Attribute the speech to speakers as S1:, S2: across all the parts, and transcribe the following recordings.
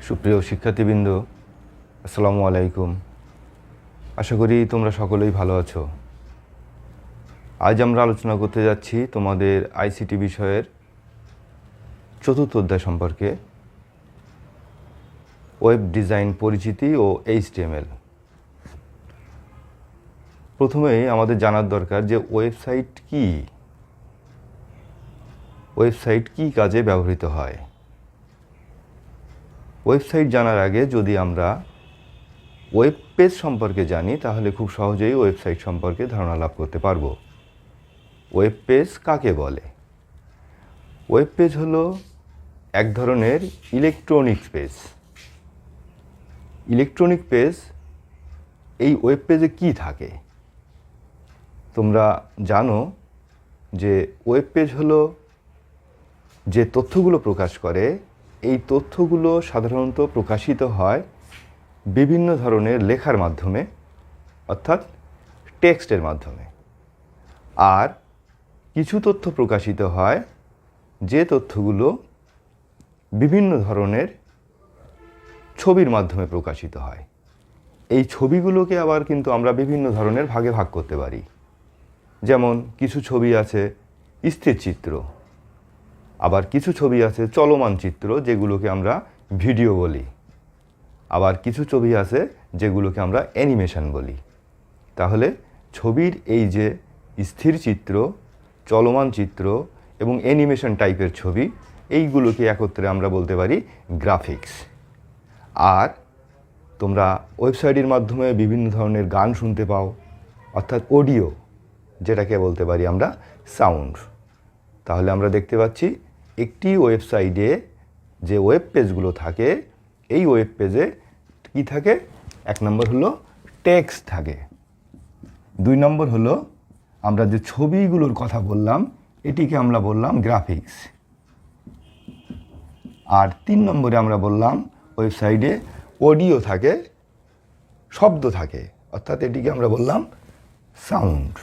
S1: সুপ্রিয় শিক্ষার্থীবৃন্দ, আসসালামু আলাইকুম। আশা করি তোমরা সকলেই ভালো আছো। আজ আমরা আলোচনা করতে যাচ্ছি তোমাদের আইসিটি বিষয়ের চতুর্থ অধ্যায় সম্পর্কে, ওয়েব ডিজাইন পরিচিতি ও এইচটিএমএল। প্রথমেই আমাদের জানার দরকার যে ওয়েবসাইট কি, ওয়েবসাইট কি কাজে ব্যবহৃত হয়। ওয়েবসাইট জানার আগে যদি আমরা ওয়েব পেজ সম্পর্কে জানি তাহলে খুব সহজেই ওয়েবসাইট সম্পর্কে ধারণা লাভ করতে পারবো। ওয়েব পেজ কাকে বলে? ওয়েব পেজ হলো এক ধরনের ইলেকট্রনিক পেজ। ইলেকট্রনিক পেজ, এই ওয়েব পেজে কি থাকে? তোমরা জানো যে ওয়েব পেজ হলো যে তথ্যগুলো প্রকাশ করে, এই তথ্যগুলো সাধারণত প্রকাশিত হয় বিভিন্ন ধরনের লেখার মাধ্যমে, অর্থাৎ টেক্সটের মাধ্যমে। আর কিছু তথ্য প্রকাশিত হয় যে তথ্যগুলো বিভিন্ন ধরনের ছবির মাধ্যমে প্রকাশিত হয়। এই ছবিগুলোকে আবার কিন্তু আমরা বিভিন্ন ধরনের ভাগে ভাগ করতে পারি। যেমন কিছু ছবি আছে স্থির চিত্র, আবার কিছু ছবি আছে চলমান চিত্র যেগুলোকে আমরা ভিডিও বলি, আবার কিছু ছবি আছে যেগুলোকে আমরা অ্যানিমেশন বলি। তাহলে ছবির এই যে স্থির চিত্র, চলমান চিত্র এবং অ্যানিমেশন টাইপের ছবি, এইগুলোকে একত্রে আমরা বলতে পারি গ্রাফিক্স। আর তোমরা ওয়েবসাইটের মাধ্যমে বিভিন্ন ধরনের গান শুনতে পাও, অর্থাৎ অডিও, যেটাকে বলতে পারি আমরা সাউন্ড। তাহলে আমরা দেখতে পাচ্ছি একটি ওয়েবসাইটে যে ওয়েব পেজগুলো থাকে, এই ওয়েব পেজে কী থাকে? এক নম্বর হলো টেক্সট থাকে, দুই নম্বর হলো আমরা যে ছবিগুলোর কথা বললাম এটিকে আমরা বললাম গ্রাফিক্স, আর তিন নম্বরে আমরা বললাম ওয়েবসাইটে অডিও থাকে, শব্দ থাকে, অর্থাৎ এটিকে আমরা বললাম সাউন্ড।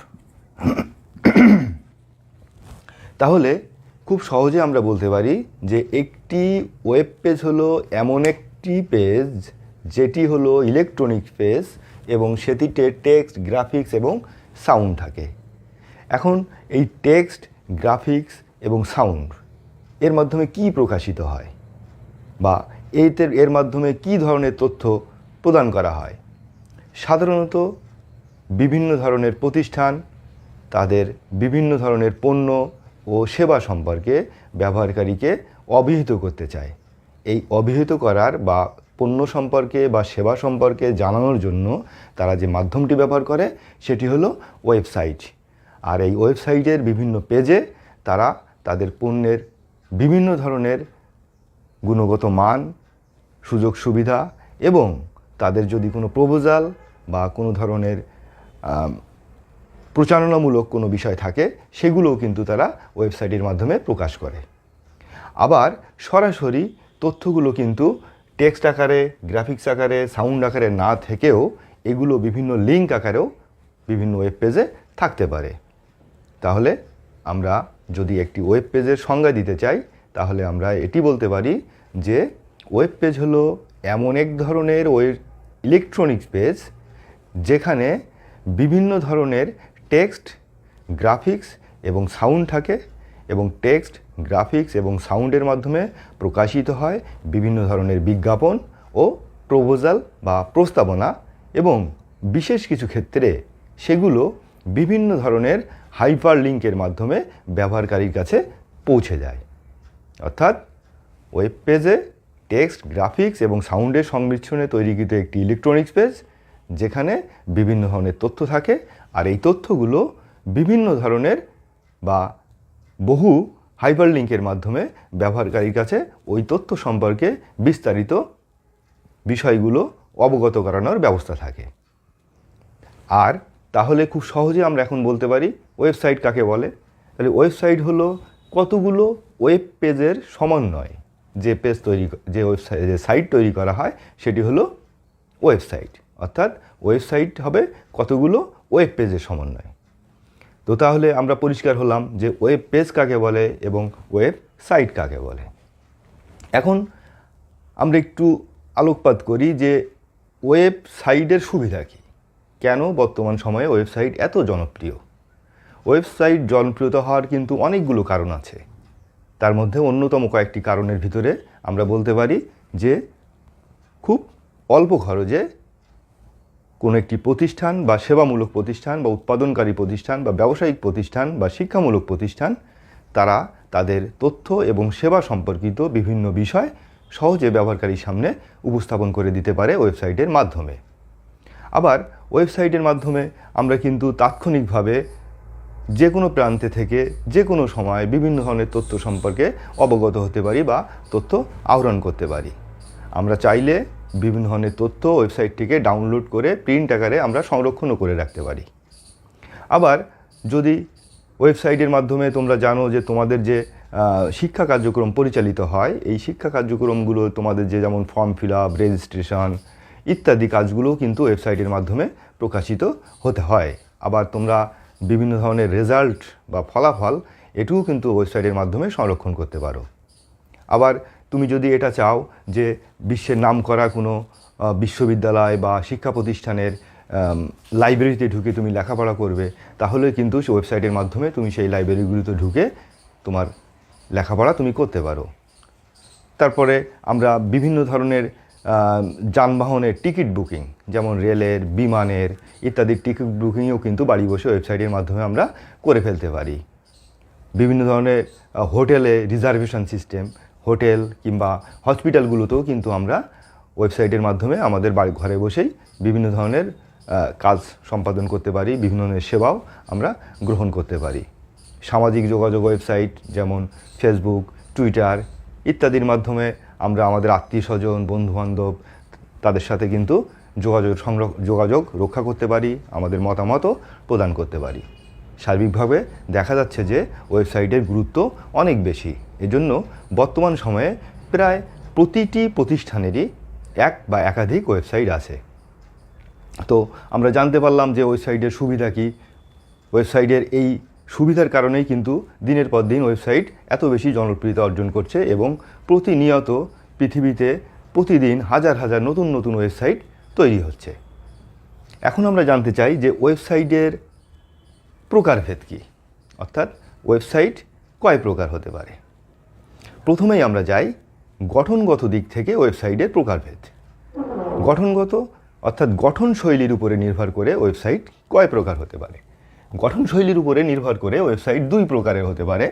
S1: তাহলে খুব সহজে আমরা বলতে পারি যে একটি ওয়েব পেজ হলো এমন একটি পেজ যেটি হলো ইলেকট্রনিক পেজ এবং সেটিতে টেক্সট, গ্রাফিক্স এবং সাউন্ড থাকে। এখন এই টেক্সট, গ্রাফিক্স এবং সাউন্ড এর মাধ্যমে কি প্রকাশিত হয় বা এর মাধ্যমে কি ধরনের তথ্য প্রদান করা হয়? সাধারণত বিভিন্ন ধরনের প্রতিষ্ঠান তাদের বিভিন্ন ধরনের পণ্য ও সেবা সম্পর্কে ব্যবহারকারীকে অবহিত করতে চায়। এই অবহিত করার বা পণ্য সম্পর্কে বা সেবা সম্পর্কে জানানোর জন্য তারা যে মাধ্যমটি ব্যবহার করে সেটি হলো ওয়েবসাইট। আর এই ওয়েবসাইটের বিভিন্ন পেজে তারা তাদের পণ্যের বিভিন্ন ধরনের গুণগত মান, সুযোগ সুবিধা এবং তাদের যদি কোনো প্রপোজাল বা কোনো ধরনের প্রচারণামূলক কোনো বিষয় থাকে সেগুলোও কিন্তু তারা ওয়েবসাইটের মাধ্যমে প্রকাশ করে। আবার সরাসরি তথ্যগুলো কিন্তু টেক্সট আকারে, গ্রাফিক্স আকারে, সাউন্ড আকারে না থেকেও এগুলো বিভিন্ন লিঙ্ক আকারেও বিভিন্ন ওয়েব পেজে থাকতে পারে। তাহলে আমরা যদি একটি ওয়েব পেজের সংজ্ঞা দিতে চাই তাহলে আমরা এটি বলতে পারি যে ওয়েব পেজ হলো এমন এক ধরনের ইলেকট্রনিক্স পেজ যেখানে বিভিন্ন ধরনের টেক্সট, গ্রাফিক্স এবং সাউন্ড থাকে এবং টেক্সট, গ্রাফিক্স এবং সাউন্ডের মাধ্যমে প্রকাশিত হয় বিভিন্ন ধরনের বিজ্ঞাপন ও প্রপোজাল বা প্রস্তাবনা, এবং বিশেষ কিছু ক্ষেত্রে সেগুলো বিভিন্ন ধরনের হাইপার লিঙ্কের মাধ্যমে ব্যবহারকারীর কাছে পৌঁছে যায়। অর্থাৎ ওয়েব পেজে টেক্সট, গ্রাফিক্স এবং সাউন্ডের সংমিশ্রণে তৈরিকৃত একটি ইলেকট্রনিক্স পেজ যেখানে বিভিন্ন ধরনের তথ্য থাকে, আর এই তথ্যগুলো বিভিন্ন ধরনের বা বহু হাইপারলিঙ্কের মাধ্যমে ব্যবহারকারীর কাছে ওই তথ্য সম্পর্কে বিস্তারিত বিষয়গুলো অবগত করানোর ব্যবস্থা থাকে। আর তাহলে খুব সহজে আমরা এখন বলতে পারি ওয়েবসাইট কাকে বলে। তাহলে ওয়েবসাইট হলো কতগুলো ওয়েব পেজের সমন্বয়। যে পেজ তৈরি, যে ওয়েবসাইট, যে সাইট তৈরি করা হয় সেটি হলো ওয়েবসাইট। অর্থাৎ ওয়েবসাইট হবে কতগুলো ওয়েব পেজের সমন্বয়। তো তাহলে আমরা পরিষ্কার হলাম যে ওয়েব পেজ কাকে বলে এবং ওয়েব সাইট কাকে বলে। এখন আমরা একটু আলোকপাত করি যে ওয়েবসাইটের সুবিধা কী, কেন বর্তমান সময়ে ওয়েবসাইট এত জনপ্রিয়। ওয়েবসাইট জনপ্রিয়তা হওয়ার কিন্তু অনেকগুলো কারণ আছে। তার মধ্যে অন্যতম কয়েকটি কারণের ভিতরে আমরা বলতে পারি যে খুব অল্প খরচে কোনো একটি প্রতিষ্ঠান বা সেবামূলক প্রতিষ্ঠান বা উৎপাদনকারী প্রতিষ্ঠান বা ব্যবসায়িক প্রতিষ্ঠান বা শিক্ষামূলক প্রতিষ্ঠান তারা তাদের তথ্য এবং সেবা সম্পর্কিত বিভিন্ন বিষয় সহজে ব্যবহারকারীর সামনে উপস্থাপন করে দিতে পারে ওয়েবসাইটের মাধ্যমে। আবার ওয়েবসাইটের মাধ্যমে আমরা কিন্তু তাৎক্ষণিকভাবে যে কোনো প্রান্তে থেকে যে কোনো সময় বিভিন্ন ধরনের তথ্য সম্পর্কে অবগত হতে পারি বা তথ্য আহরণ করতে পারি। আমরা চাইলে বিভিন্ন ধরনের তথ্য ওয়েবসাইটটিকে ডাউনলোড করে প্রিন্ট আকারে আমরা সংরক্ষণও করে রাখতে পারি। আবার যদি ওয়েবসাইটের মাধ্যমে তোমরা জানো যে তোমাদের যে শিক্ষা কার্যক্রম পরিচালিত হয়, এই শিক্ষা কার্যক্রমগুলো তোমাদের যে যেমন ফর্ম ফিল আপ, রেজিস্ট্রেশন ইত্যাদি কাজগুলোও কিন্তু ওয়েবসাইটের মাধ্যমে প্রকাশিত হতে হয়। আবার তোমরা বিভিন্ন ধরনের রেজাল্ট বা ফলাফল এটিও কিন্তু ওয়েবসাইটের মাধ্যমে সংরক্ষণ করতে পারো। আবার তুমি যদি এটা চাও যে বিশ্বের নামকরা কোনো বিশ্ববিদ্যালয় বা শিক্ষা প্রতিষ্ঠানের লাইব্রেরিতে ঢুকে তুমি লেখাপড়া করবে, তাহলে কিন্তু ওয়েবসাইটের মাধ্যমে তুমি সেই লাইব্রেরিগুলিতে ঢুকে তোমার লেখাপড়া তুমি করতে পারো। তারপরে আমরা বিভিন্ন ধরনের যানবাহনের টিকিট বুকিং, যেমন রেলের, বিমানের ইত্যাদি টিকিট বুকিংও কিন্তু বাড়ি বসে ওয়েবসাইটের মাধ্যমে আমরা করে ফেলতে পারি। বিভিন্ন ধরনের হোটেলে রিজার্ভেশন সিস্টেম, হোটেল কিংবা হসপিটালগুলোতেও কিন্তু আমরা ওয়েবসাইটের মাধ্যমে আমাদের বাড়ি ঘরে বসেই বিভিন্ন ধরনের কাজ সম্পাদন করতে পারি, বিভিন্ন ধরনের সেবাও আমরা গ্রহণ করতে পারি। সামাজিক যোগাযোগ ওয়েবসাইট যেমন ফেসবুক, টুইটার ইত্যাদির মাধ্যমে আমরা আমাদের আত্মীয় স্বজন, বন্ধুবান্ধব তাদের সাথে কিন্তু যোগাযোগ রক্ষা করতে পারি, আমাদের মতামতও প্রদান করতে পারি। সার্বিকভাবে দেখা যাচ্ছে যে ওয়েবসাইটের গুরুত্ব অনেক বেশি। এজন্য বর্তমান সময়ে প্রায় প্রতিটি প্রতিষ্ঠানেরই এক বা একাধিক ওয়েবসাইট আছে। তো আমরা জানতে পারলাম যে ওয়েবসাইটের সুবিধা কী। ওয়েবসাইটের এই সুবিধার কারণেই কিন্তু দিনের পর দিন ওয়েবসাইট এত বেশি জনপ্রিয়তা অর্জন করছে এবং প্রতিনিয়ত পৃথিবীতে প্রতিদিন হাজার হাজার নতুন নতুন ওয়েবসাইট তৈরি হচ্ছে। এখন আমরা জানতে চাই যে ওয়েবসাইটের প্রকারভেদ কী, অর্থাৎ ওয়েবসাইট কয় প্রকার হতে পারে। প্রথমেই আমরা যাই গঠনগত দিক থেকে ওয়েবসাইটের প্রকারভেদ। গঠনগত অর্থাৎ গঠনশৈলীর উপরে নির্ভর করে ওয়েবসাইট কয় প্রকার হতে পারে। গঠনশৈলীর উপরে নির্ভর করে ওয়েবসাইট দুই প্রকারের হতে পারে।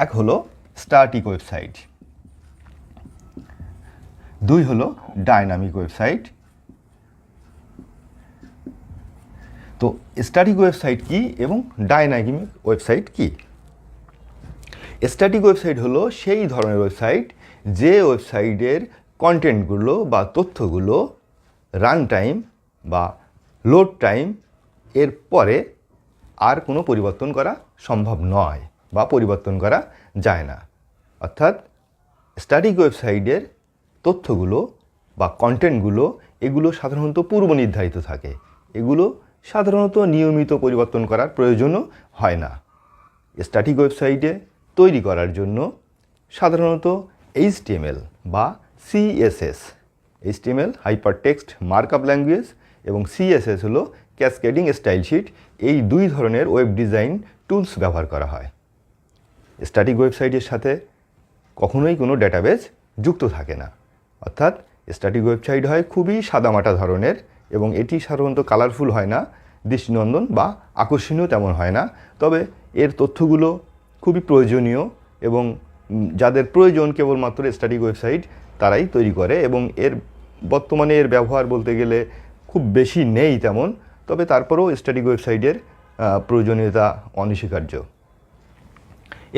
S1: এক হলো স্ট্যাটিক ওয়েবসাইট, দুই হলো ডাইনামিক ওয়েবসাইট। তো স্ট্যাটিক ওয়েবসাইট কি এবং ডাইনামিক ওয়েবসাইট কি? স্ট্যাটিক ওয়েবসাইট হলো সেই ধরনের ওয়েবসাইট যে ওয়েবসাইটের কন্টেন্টগুলো বা তথ্যগুলো রান টাইম বা লোড টাইম এর পরে আর কোনো পরিবর্তন করা সম্ভব নয় বা পরিবর্তন করা যায় না। অর্থাৎ স্ট্যাটিক ওয়েবসাইটের তথ্যগুলো বা কন্টেন্টগুলো এগুলো সাধারণত পূর্ব নির্ধারিত থাকে, এগুলো সাধারণত নিয়মিত পরিবর্তন করার প্রয়োজনও হয় না। স্ট্যাটিক ওয়েবসাইটে তৈরি করার জন্য সাধারণত HTML বা CSS, HTML hypertext markup language এবং CSS হলো ক্যাসকেডিং স্টাইল শিট, এই দুই ধরনের ওয়েব ডিজাইন টুলস ব্যবহার করা হয়। স্ট্যাটিক ওয়েবসাইটের সাথে কখনোই কোনো ডেটাবেস যুক্ত থাকে না, অর্থাৎ স্ট্যাটিক ওয়েবসাইট হয় খুবই সাদামাটা ধরনের এবং এটি সাধারণত কালারফুল হয় না, দৃষ্টিনন্দন বা আকর্ষণীয় তেমন হয় না। তবে এর তথ্যগুলো খুবই প্রয়োজনীয় এবং যাদের প্রয়োজন কেবলমাত্র স্ট্যাটিক ওয়েবসাইট তারাই তৈরি করে এবং বর্তমানে এর ব্যবহার বলতে গেলে খুব বেশি নেই তেমন, তবে তারপরেও স্ট্যাটিক ওয়েবসাইটের প্রয়োজনীয়তা অনস্বীকার্য।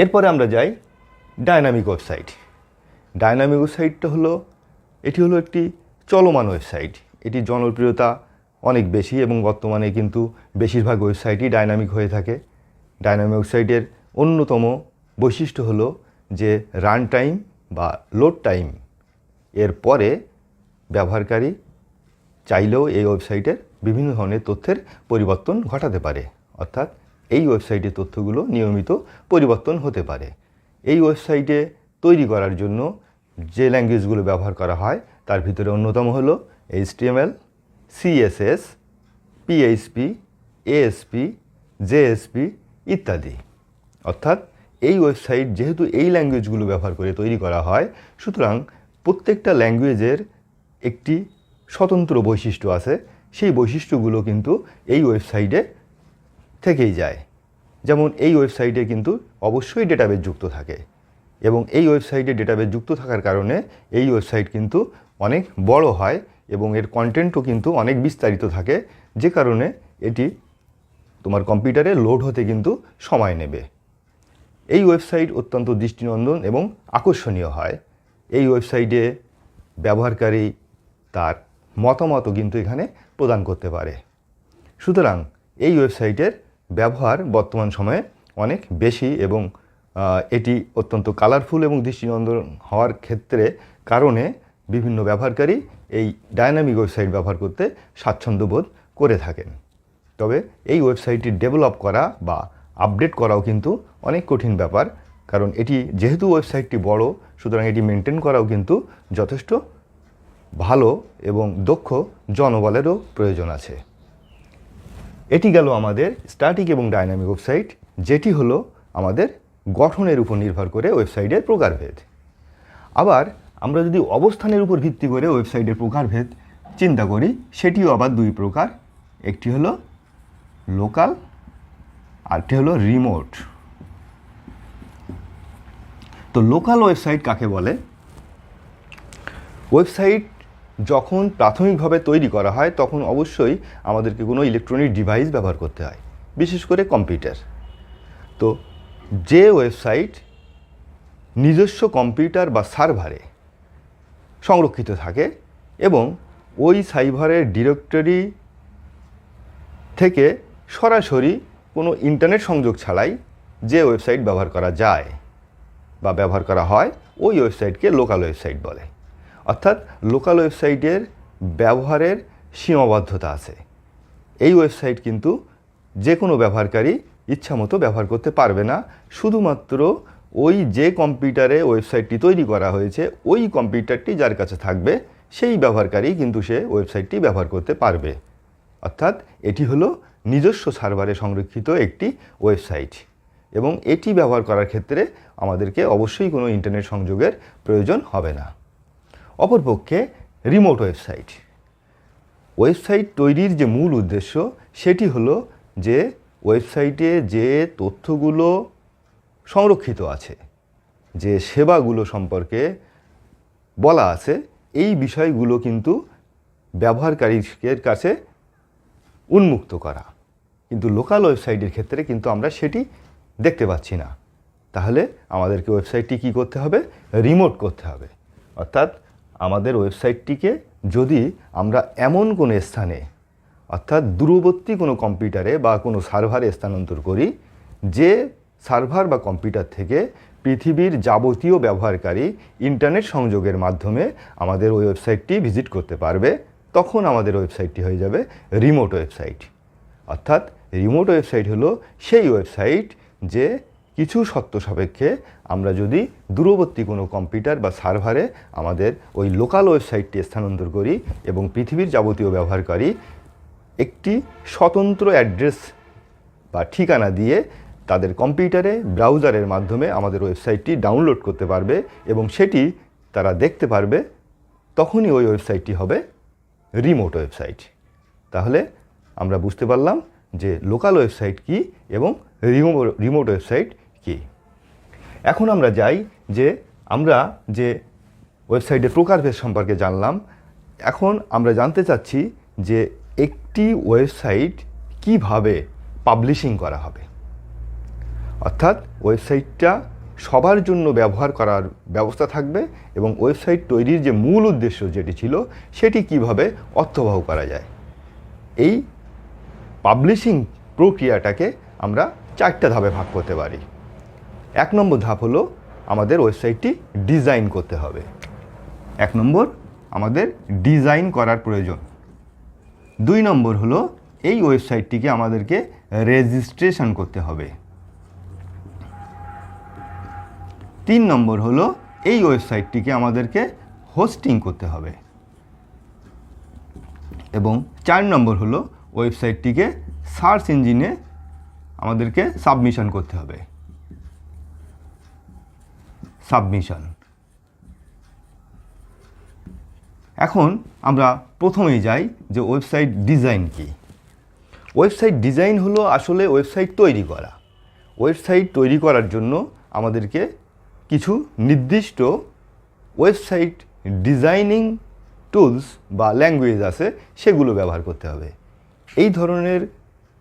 S1: এরপরে আমরা যাই ডাইনামিক ওয়েবসাইট। ডাইনামিক ওয়েবসাইটটা হলো একটি চলমান ওয়েবসাইট। এটির জনপ্রিয়তা অনেক বেশি এবং বর্তমানে কিন্তু বেশিরভাগ ওয়েবসাইটই ডাইনামিক হয়ে থাকে। ডাইনামিক ওয়েবসাইটের অন্যতম বৈশিষ্ট্য হলো যে রান টাইম বা লোড টাইম এর পরে ব্যবহারকারী চাইলেও এই ওয়েবসাইটের বিভিন্ন ধরনের তথ্যের পরিবর্তন ঘটাতে পারে, অর্থাৎ এই ওয়েবসাইটের তথ্যগুলো নিয়মিত পরিবর্তন হতে পারে। এই ওয়েবসাইটে তৈরি করার জন্য যে ল্যাঙ্গুয়েজগুলো ব্যবহার করা হয় তার ভিতরে অন্যতম হলো HTML, CSS, PHP, ASP, JSP ইত্যাদি। অর্থাৎ এই ওয়েবসাইট যেহেতু এই ল্যাঙ্গুয়েজগুলো ব্যবহার করে তৈরি করা হয়, সুতরাং প্রত্যেকটা ল্যাঙ্গুয়েজের একটি স্বতন্ত্র বৈশিষ্ট্য আছে। সেই বৈশিষ্ট্যগুলো কিন্তু এই ওয়েবসাইটে থেকেই যায়। যেমন এই ওয়েবসাইটে কিন্তু অবশ্যই ডেটাবেস যুক্ত থাকে, এবং এই ওয়েবসাইটে ডেটাবেস যুক্ত থাকার কারণে এই ওয়েবসাইট কিন্তু অনেক বড় হয় এবং এর কন্টেন্টও কিন্তু অনেক বিস্তারিত থাকে, যে কারণে এটি তোমার কম্পিউটারে লোড হতে কিন্তু সময় নেবে। এই ওয়েবসাইট অত্যন্ত দৃষ্টিনন্দন এবং আকর্ষণীয় হয়। এই ওয়েবসাইটে ব্যবহারকারী তার মতামতও কিন্তু এখানে প্রদান করতে পারে। সুতরাং এই ওয়েবসাইটের ব্যবহার বর্তমান সময়ে অনেক বেশি, এবং এটি অত্যন্ত কালারফুল এবং দৃষ্টিনন্দন হওয়ার ক্ষেত্রে কারণে বিভিন্ন ব্যবহারকারী এই ডায়নামিক ওয়েবসাইট ব্যবহার করতে স্বাচ্ছন্দ্য বোধ করে থাকেন। তবে এই ওয়েবসাইটটি ডেভেলপ করা বা আপডেট করাও কিন্তু অনেক কঠিন ব্যাপার, কারণ এটি যেহেতু ওয়েবসাইটটি বড়, সুতরাং এটি মেনটেন করাও কিন্তু যথেষ্ট ভালো এবং দক্ষ জনবলেরও প্রয়োজন আছে। এটি গেল আমাদের স্ট্যাটিক এবং ডায়নামিক ওয়েবসাইট, যেটি হলো আমাদের গঠনের উপর নির্ভর করে ওয়েবসাইটের প্রকারভেদ। আবার আমরা যদি অবস্থানের উপর ভিত্তি করে ওয়েবসাইটের প্রকারভেদ চিন্তা করি, সেটিও আবার দুই প্রকার। একটি হলো লোকাল, আরেকটি হলো রিমোট। তো লোকাল ওয়েবসাইট কাকে বলে? ওয়েবসাইট যখন প্রাথমিকভাবে তৈরি করা হয় তখন অবশ্যই আমাদেরকে কোনো ইলেকট্রনিক ডিভাইস ব্যবহার করতে হয়, বিশেষ করে কম্পিউটার। তো যে ওয়েবসাইট নিজস্ব কম্পিউটার বা সার্ভারে সংরক্ষিত থাকে এবং ওই সার্ভারের ডিরেক্টরি থেকে সরাসরি কোনো ইন্টারনেট সংযোগ ছাড়াই যে ওয়েবসাইট ব্যবহার করা যায় বা ব্যবহার করা হয়, ওই ওয়েবসাইটকে লোকাল ওয়েবসাইট বলে। অর্থাৎ লোকাল ওয়েবসাইটের ব্যবহারের সীমাবদ্ধতা আছে। এই ওয়েবসাইট কিন্তু যে কোনো ব্যবহারকারী ইচ্ছামতো ব্যবহার করতে পারবে না। শুধুমাত্র ওই যে কম্পিউটারে ওয়েবসাইটটি তৈরি করা হয়েছে, ওই কম্পিউটারটি যার কাছে থাকবে সেই ব্যবহারকারী কিন্তু সে ওয়েবসাইটটি ব্যবহার করতে পারবে। অর্থাৎ এটি হলো নিজস্ব সার্ভারে সংরক্ষিত একটি ওয়েবসাইট, এবং এটি ব্যবহার করার ক্ষেত্রে আমাদেরকে অবশ্যই কোনো ইন্টারনেট সংযোগের প্রয়োজন হবে না। অপরপক্ষে রিমোট ওয়েবসাইট। ওয়েবসাইট তৈরির যে মূল উদ্দেশ্য সেটি হলো যে ওয়েবসাইটে যে তথ্যগুলো সংরক্ষিত আছে, যে সেবাগুলো সম্পর্কে বলা আছে, এই বিষয়গুলো কিন্তু ব্যবহারকারীর কাছে উন্মুক্ত করা। কিন্তু লোকাল ওয়েবসাইটের ক্ষেত্রে কিন্তু আমরা সেটি দেখতে পাচ্ছি না। তাহলে আমাদেরকে ওয়েবসাইটটি কী করতে হবে? রিমোট করতে হবে। অর্থাৎ আমাদের ওয়েবসাইটটিকে যদি আমরা এমন কোনো স্থানে, অর্থাৎ দূরবর্তী কোনো কম্পিউটারে বা কোনো সার্ভারে স্থানান্তর করি, যে সার্ভার বা কম্পিউটার থেকে পৃথিবীর যাবতীয় ব্যবহারকারী ইন্টারনেট সংযোগের মাধ্যমে আমাদের ওই ওয়েবসাইটটি ভিজিট করতে পারবে, তখন আমাদের ওয়েবসাইটটি হয়ে যাবে রিমোট ওয়েবসাইট। অর্থাৎ রিমোট ওয়েবসাইট হলো সেই ওয়েবসাইট যে কিছু শর্ত সাপেক্ষে আমরা যদি দূরবর্তী কোনো কম্পিউটার বা সার্ভারে আমাদের ওই লোকাল ওয়েবসাইটটি স্থানান্তর করি এবং পৃথিবীর যাবতীয় ব্যবহারকারী একটি স্বতন্ত্র অ্যাড্রেস বা ঠিকানা দিয়ে তাদের কম্পিউটারে ব্রাউজারের মাধ্যমে আমাদের ওয়েবসাইটটি ডাউনলোড করতে পারবে এবং সেটি তারা দেখতে পারবে, তখনই ওই ওয়েবসাইটটি হবে রিমোট ওয়েবসাইট। তাহলে আমরা বুঝতে পারলাম যে লোকাল ওয়েবসাইট কী এবং রিমোট ওয়েবসাইট কী। এখন আমরা যাই যে আমরা যে ওয়েবসাইটের প্রকারভেদ সম্পর্কে জানলাম। এখন আমরা জানতে চাচ্ছি যে একটি ওয়েবসাইট কিভাবে পাবলিশিং করা হবে, অর্থাৎ ওয়েবসাইটটা সবার জন্য ব্যবহার করার ব্যবস্থা থাকবে এবং ওয়েবসাইট তৈরির যে মূল উদ্দেশ্য যেটি ছিল সেটি কিভাবে অর্থবহ করা যায়। এই পাবলিশিং প্রক্রিয়াটাকে আমরা 4টা ধাপে ভাগ করতে পারি। 1 নম্বর ধাপ হলো আমাদের ওয়েবসাইটটি ডিজাইন করতে হবে। 1 নম্বর আমাদের ডিজাইন করার প্রয়োজন। 2 নম্বর হলো এই ওয়েবসাইটটিকে আমাদেরকে রেজিস্ট্রেশন করতে হবে। 3 নম্বর হলো এই ওয়েবসাইটটিকে আমাদেরকে হোস্টিং করতে হবে। এবং 4 নম্বর হলো ওয়েবসাইটটিকে সার্চ ইঞ্জিনে আমাদেরকে সাবমিশন করতে হবে। সাবমিশন। এখন আমরা প্রথমেই যাই যে ওয়েবসাইট ডিজাইন কি। ওয়েবসাইট ডিজাইন হলো আসলে ওয়েবসাইট তৈরি করা। ওয়েবসাইট তৈরি করার জন্য আমাদেরকে কিছু নির্দিষ্ট ওয়েবসাইট ডিজাইনিং টুলস বা ল্যাঙ্গুয়েজ আছে, সেগুলো ব্যবহার করতে হবে। এই ধরনের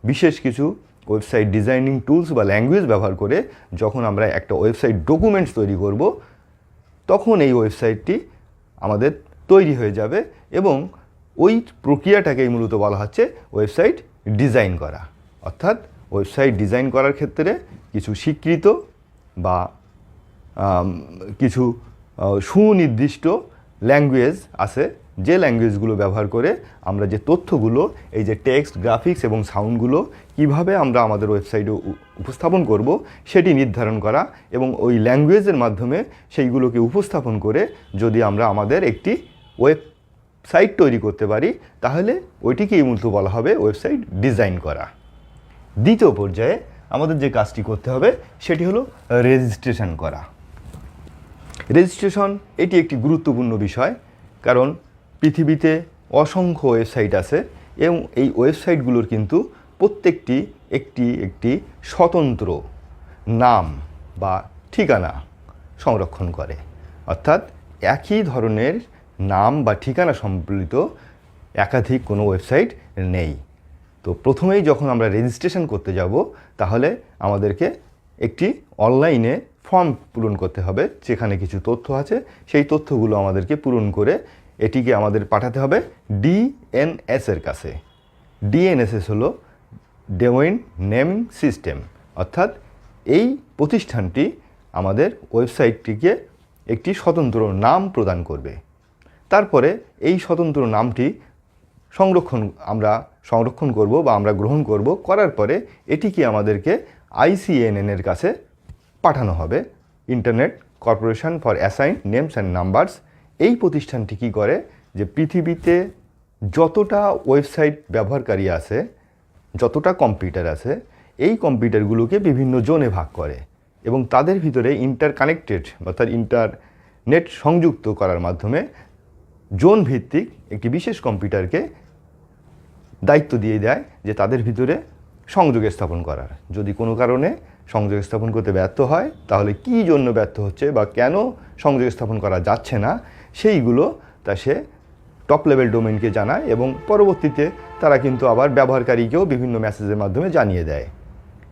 S1: বিশেষ কিছু ওয়েবসাইট ডিজাইনিং টুলস বা ল্যাঙ্গুয়েজ ব্যবহার করে যখন আমরা একটা ওয়েবসাইট ডকুমেন্টস তৈরি করব, তখন এই ওয়েবসাইটটি আমাদের তৈরি হয়ে যাবে এবং ওই প্রক্রিয়াটাকেই মূলত বলা হচ্ছে ওয়েবসাইট ডিজাইন করা। অর্থাৎ ওয়েবসাইট ডিজাইন করার ক্ষেত্রে কিছু স্বীকৃত বা কিছু সুনির্দিষ্ট ল্যাঙ্গুয়েজ আছে, যে ল্যাঙ্গুয়েজগুলো ব্যবহার করে আমরা যে তথ্যগুলো, এই যে টেক্সট, গ্রাফিক্স এবং সাউন্ডগুলো কিভাবে আমরা আমাদের ওয়েবসাইটে উপস্থাপন করব সেটি নির্ধারণ করা এবং ওই ল্যাঙ্গুয়েজের মাধ্যমে সেইগুলোকে উপস্থাপন করে যদি আমরা আমাদের একটি ওয়েবসাইট তৈরি করতে পারি, তাহলে ওইটিকেই মূলত বলা হবে ওয়েবসাইট ডিজাইন করা। দ্বিতীয় পর্যায়ে আমাদের যে কাজটি করতে হবে সেটি হলো রেজিস্ট্রেশন করা। রেজিস্ট্রেশন এটি একটি গুরুত্বপূর্ণ বিষয়, কারণ পৃথিবীতে অসংখ্য ওয়েবসাইট আছে এবং এই ওয়েবসাইটগুলোর কিন্তু প্রত্যেকটি একটি স্বতন্ত্র নাম বা ঠিকানা সংরক্ষণ করে। অর্থাৎ একই ধরনের নাম বা ঠিকানা সম্বলিত একাধিক কোনো ওয়েবসাইট নেই। তো প্রথমেই যখন আমরা রেজিস্ট্রেশন করতে যাব, তাহলে আমাদেরকে একটি অনলাইনে ফর্ম পূরণ করতে হবে, যেখানে কিছু তথ্য আছে। সেই তথ্যগুলো আমাদেরকে পূরণ করে এটিকে আমাদের পাঠাতে হবে ডিএনএসের কাছে। ডিএনএসএস হলো ডোমেইন নেমিং সিস্টেম, অর্থাৎ এই প্রতিষ্ঠানটি আমাদের ওয়েবসাইটটিকে একটি স্বতন্ত্র নাম প্রদান করবে। তারপরে এই স্বতন্ত্র নামটি আমরা সংরক্ষণ করব বা আমরা গ্রহণ করব, করার পরে এটিকে আমাদেরকে আইসিএনএনের কাছে পাঠানো হবে, internet corporation for assign names and numbers. এই প্রতিষ্ঠানটি কী করে, যে পৃথিবীতে যতটা ওয়েবসাইট ব্যবহারকারী আছে, যতটা কম্পিউটার আছে, এই কম্পিউটারগুলোকে বিভিন্ন জোনে ভাগ করে এবং তাদের ভিতরে ইন্টারকানেক্টেড অর্থাৎ ইন্টারনেট সংযুক্ত করার মাধ্যমে জোন ভিত্তিক একটি বিশেষ কম্পিউটারকে দায়িত্ব দিয়ে দেয় যে তাদের ভিতরে সংযোগ স্থাপন করার। যদি কোনো কারণে সংযোগ স্থাপন করতে ব্যর্থ হয়, তাহলে কী জন্য ব্যর্থ হচ্ছে বা কেন সংযোগ স্থাপন করা যাচ্ছে না, সেইগুলো সে টপ লেভেল ডোমেইনকে জানায় এবং পরবর্তীতে তারা কিন্তু আবার ব্যবহারকারীকেও বিভিন্ন মেসেজের মাধ্যমে জানিয়ে দেয়।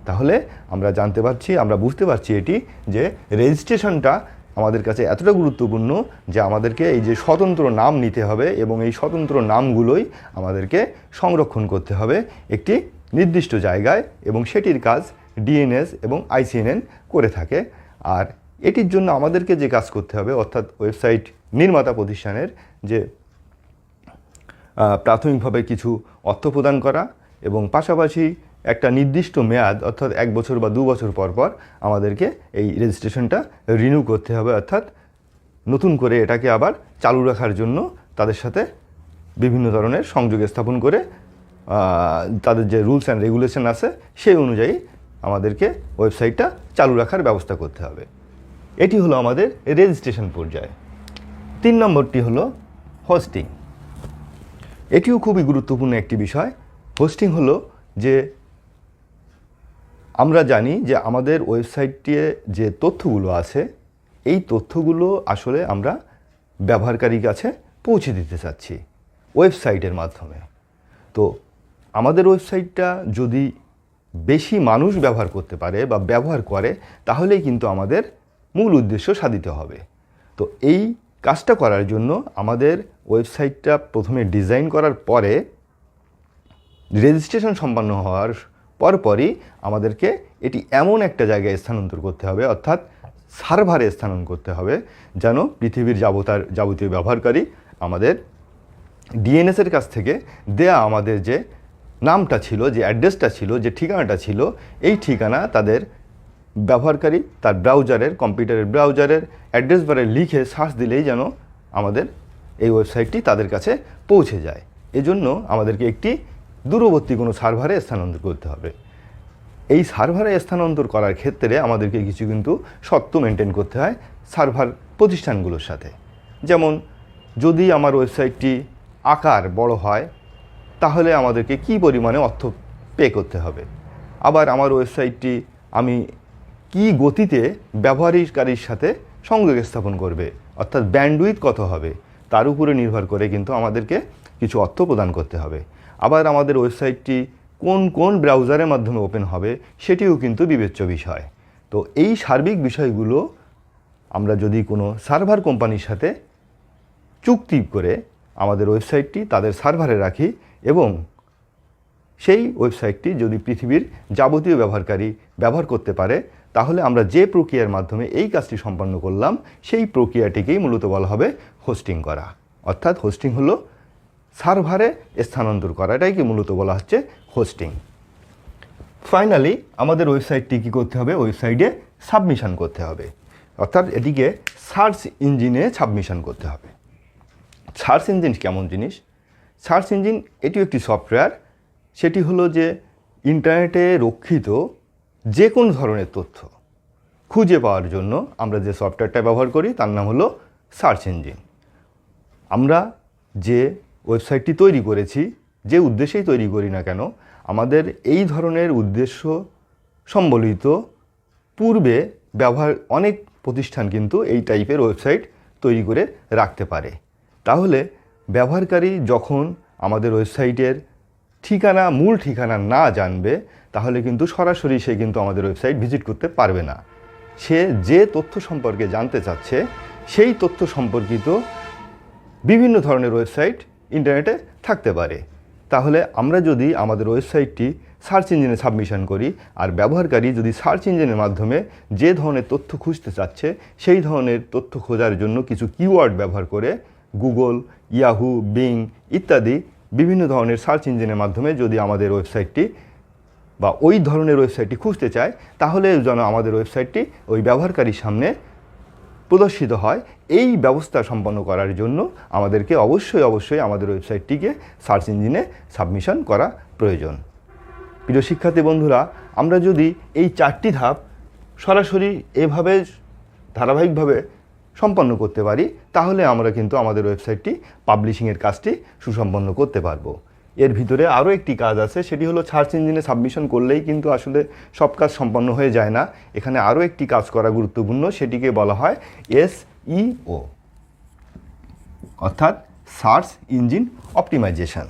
S1: তাহলে আমরা বুঝতে পারছি এটি যে রেজিস্ট্রেশনটা আমাদের কাছে এতটা গুরুত্বপূর্ণ যে আমাদেরকে এই যে স্বতন্ত্র নাম নিতে হবে এবং এই স্বতন্ত্র নামগুলোই আমাদেরকে সংরক্ষণ করতে হবে একটি নির্দিষ্ট জায়গায়, এবং সেটির কাজ ডিএনএস এবং আইসিএনএন করে থাকে। আর এটির জন্য আমাদেরকে যে কাজ করতে হবে, অর্থাৎ ওয়েবসাইট নির্মাতা প্রতিষ্ঠানের যে প্রাথমিকভাবে কিছু অর্থ প্রদান করা এবং পাশাপাশি একটা নির্দিষ্ট মেয়াদ অর্থাৎ 1 বছর বা 2 বছর পর পর আমাদেরকে এই রেজিস্ট্রেশনটা রিনিউ করতে হবে, অর্থাৎ নতুন করে এটাকে আবার চালু রাখার জন্য তাদের সাথে বিভিন্ন ধরনের সংযোগ স্থাপন করে তাদের যে রুলস অ্যান্ড রেগুলেশন আছে সেই অনুযায়ী আমাদেরকে ওয়েবসাইটটা চালু রাখার ব্যবস্থা করতে হবে। এটি হলো আমাদের রেজিস্ট্রেশন পর্যায়। 3 নম্বরটি হলো হোস্টিং। এটিও খুবই গুরুত্বপূর্ণ একটি বিষয়। হোস্টিং হলো যে আমরা জানি যে আমাদের ওয়েবসাইটে যে তথ্যগুলো আছে, এই তথ্যগুলো আসলে আমরা ব্যবহারকারীর কাছে পৌঁছে দিতে চাচ্ছি ওয়েবসাইটের মাধ্যমে। তো আমাদের ওয়েবসাইটটা যদি বেশি মানুষ ব্যবহার করতে পারে বা ব্যবহার করে, তাহলেই কিন্তু আমাদের মূল উদ্দেশ্য সাধিত হবে। তো এই কাজটা করার জন্য আমাদের ওয়েবসাইটটা প্রথমে ডিজাইন করার পরে রেজিস্ট্রেশন সম্পন্ন হওয়ার পরপরই আমাদেরকে এটি এমন একটা জায়গায় স্থানান্তর করতে হবে, অর্থাৎ সার্ভারে স্থানান্তর করতে হবে, যেন পৃথিবীর যাবতীয় ব্যবহারকারী আমাদের ডিএনএসের কাছ থেকে দেয়া আমাদের যে নামটা ছিল, যে অ্যাড্রেসটা ছিল, যে ঠিকানাটা ছিল, এই ঠিকানা তাদের ব্যবহারকারী তার কম্পিউটারের ব্রাউজারের অ্যাড্রেস বারে লিখে সার্চ দিলেই যেন আমাদের এই ওয়েবসাইটটি তাদের কাছে পৌঁছে যায়। এজন্য আমাদেরকে একটি দূরবর্তী কোনো সার্ভারে স্থানান্তর করতে হবে। এই সার্ভারে স্থানান্তর করার ক্ষেত্রে আমাদেরকে কিছু কিন্তু শর্ত মেনটেন করতে হয় সার্ভার প্রতিষ্ঠানগুলোর সাথে। যেমন যদি আমার ওয়েবসাইটটি আকার বড় হয় তাহলে আমাদেরকে কী পরিমাণে অর্থ পে করতে হবে। আবার আমার ওয়েবসাইটটি আমি কি গতিতে ব্যবহারকারীর সাথে সংযোগ স্থাপন করবে, অর্থাৎ ব্যান্ডউইথ কত হবে, তার উপরে নির্ভর করে কিন্তু আমাদেরকে কিছু অর্থ প্রদান করতে হবে। আবার আমাদের ওয়েবসাইটটি কোন কোন ব্রাউজারের মাধ্যমে ওপেন হবে সেটিও কিন্তু বিবেচ্য বিষয়। তো এই সার্বিক বিষয়গুলো আমরা যদি কোনো সার্ভার কোম্পানির সাথে চুক্তি করে আমাদের ওয়েবসাইটটি তাদের সার্ভারে রাখি এবং সেই ওয়েবসাইটটি যদি পৃথিবীর যাবতীয় ব্যবহারকারী ব্যবহার করতে পারে, তাহলে আমরা যে প্রক্রিয়ার মাধ্যমে এই কাজটি সম্পন্ন করলাম সেই প্রক্রিয়াটিকেই মূলত বলা হবে হোস্টিং করা। অর্থাৎ হোস্টিং হলো সার্ভারে স্থানান্তর করা, এটাকে মূলত বলা হচ্ছে হোস্টিং। ফাইনালি আমাদের ওয়েবসাইটটি কী করতে হবে, ওয়েবসাইটে সাবমিশন করতে হবে, অর্থাৎ এটিকে সার্চ ইঞ্জিনে সাবমিশন করতে হবে। সার্চ ইঞ্জিন কেমন জিনিস? সার্চ ইঞ্জিন এটিও একটি সফটওয়্যার। সেটি হলো যে ইন্টারনেটে রক্ষিত যে কোনো ধরনের তথ্য খুঁজে পাওয়ার জন্য আমরা যে সফটওয়্যারটা ব্যবহার করি তার নাম হলো সার্চ ইঞ্জিন। আমরা যে ওয়েবসাইটটি তৈরি করেছি, যে উদ্দেশ্যেই তৈরি করি না কেন, আমাদের এই ধরনের উদ্দেশ্য সম্বলিত পূর্বে অনেক প্রতিষ্ঠান কিন্তু এই টাইপের ওয়েবসাইট তৈরি করে রাখতে পারে। তাহলে ব্যবহারকারী যখন আমাদের ওয়েবসাইটের মূল ঠিকানা না জানবে, তাহলে কিন্তু সরাসরি সে কিন্তু আমাদের ওয়েবসাইট ভিজিট করতে পারবে না। সে যে তথ্য সম্পর্কে জানতে চাচ্ছে সেই তথ্য সম্পর্কিত বিভিন্ন ধরনের ওয়েবসাইট ইন্টারনেটে থাকতে পারে। তাহলে আমরা যদি আমাদের ওয়েবসাইটটি সার্চ ইঞ্জিনে সাবমিশন করি আর ব্যবহারকারী যদি সার্চ ইঞ্জিনের মাধ্যমে যে ধরনের তথ্য খুঁজতে চাচ্ছে সেই ধরনের তথ্য খোঁজার জন্য কিছু কিওয়ার্ড ব্যবহার করে গুগল, ইয়াহু, বিং ইত্যাদি বিভিন্ন ধরনের সার্চ ইঞ্জিনের মাধ্যমে যদি আমাদের ওয়েবসাইটটি বা ওই ধরনের ওয়েবসাইটটি খুঁজতে চায়, তাহলে যেন আমাদের ওয়েবসাইটটি ওই ব্যবহারকারীর সামনে প্রদর্শিত হয়। এই ব্যবস্থা সম্পন্ন করার জন্য আমাদেরকে অবশ্যই আমাদের ওয়েবসাইটটিকে সার্চ ইঞ্জিনে সাবমিশন করা প্রয়োজন। প্রিয় শিক্ষার্থী বন্ধুরা, আমরা যদি এই 4টি ধাপ সরাসরি এভাবে ধারাবাহিকভাবে সম্পন্ন করতে পারি, তাহলে আমরা কিন্তু আমাদের ওয়েবসাইটটি পাবলিশিংয়ের কাজটি সুসম্পন্ন করতে পারবো। এর ভিতরে আরও একটি কাজ আছে, সেটি হলো সার্চ ইঞ্জিনে সাবমিশন করলেই কিন্তু আসলে সব কাজ সম্পন্ন হয়ে যায় না। এখানে আরও একটি কাজ করা গুরুত্বপূর্ণ, সেটিকে বলা হয় SEO, অর্থাৎ search engine optimisation.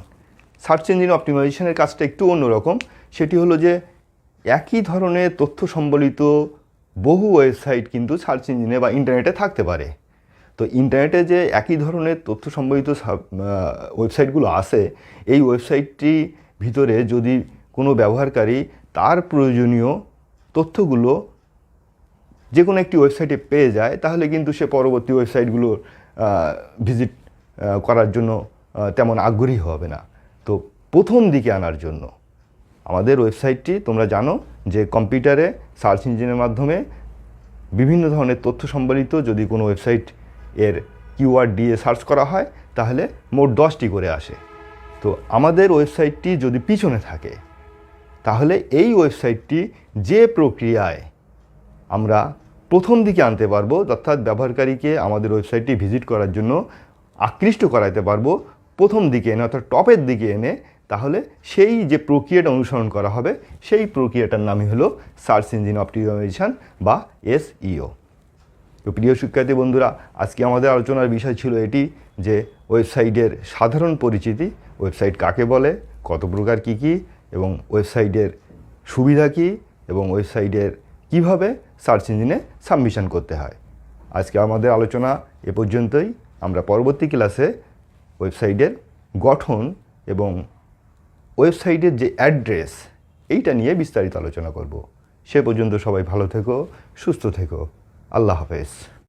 S1: Search engine অপটিমাইজেশনের কাজটা একটু অন্যরকম। সেটি হলো যে একই ধরনের তথ্য সম্বলিত বহু ওয়েবসাইট কিন্তু সার্চ ইঞ্জিনে বা ইন্টারনেটে থাকতে পারে। তো ইন্টারনেটে যে একই ধরনের তথ্য সম্বলিত ওয়েবসাইটগুলো আছে, এই ওয়েবসাইটটি ভিতরে যদি কোনো ব্যবহারকারী তার প্রয়োজনীয় তথ্যগুলো যে কোনো একটি ওয়েবসাইটে পেয়ে যায়, তাহলে কিন্তু সে পরবর্তী ওয়েবসাইটগুলো ভিজিট করার জন্য তেমন আগ্রহী হবে না। তো প্রথম দিকে আনার জন্য আমাদের ওয়েবসাইটটি, তোমরা জানো যে কম্পিউটারে সার্চ ইঞ্জিনের মাধ্যমে বিভিন্ন ধরনের তথ্য সম্বলিত যদি কোনো ওয়েবসাইট এর কিওয়ার্ড দিয়ে সার্চ করা হয়, তাহলে মোট 10টি করে আসে। তো আমাদের ওয়েবসাইটটি যদি পিছনে থাকে, তাহলে এই ওয়েবসাইটটি যে প্রক্রিয়ায় আমরা প্রথম দিকে আনতে পারবো, অর্থাৎ ব্যবহারকারীকে আমাদের ওয়েবসাইটটি ভিজিট করার জন্য আকৃষ্ট করাতে পারবো প্রথম দিকে এনে, অর্থাৎ টপের দিকে এনে, তাহলে সেই যে প্রক্রিয়াটা অনুসরণ করা হবে সেই প্রক্রিয়াটার নামই হলো সার্চ ইঞ্জিন অপটিমাইজেশন বা SEO। তো প্রিয় শিক্ষার্থী বন্ধুরা, আজকে আমাদের আলোচনার বিষয় ছিল এটি যে ওয়েবসাইটের সাধারণ পরিচিতি, ওয়েবসাইট কাকে বলে, কত প্রকার কী কী, এবং ওয়েবসাইটের সুবিধা কী, এবং ওয়েবসাইটের কিভাবে সার্চ ইঞ্জিনে সাবমিশন করতে হয়। আজকে আমাদের আলোচনা এ পর্যন্তই। আমরা পরবর্তী ক্লাসে ওয়েবসাইটের গঠন এবং ওয়েবসাইটের যে অ্যাড্রেস, এইটা নিয়ে বিস্তারিত আলোচনা করব। সে পর্যন্ত সবাই ভালো থেকো, সুস্থ থেকো। আল্লাহ হাফেজ।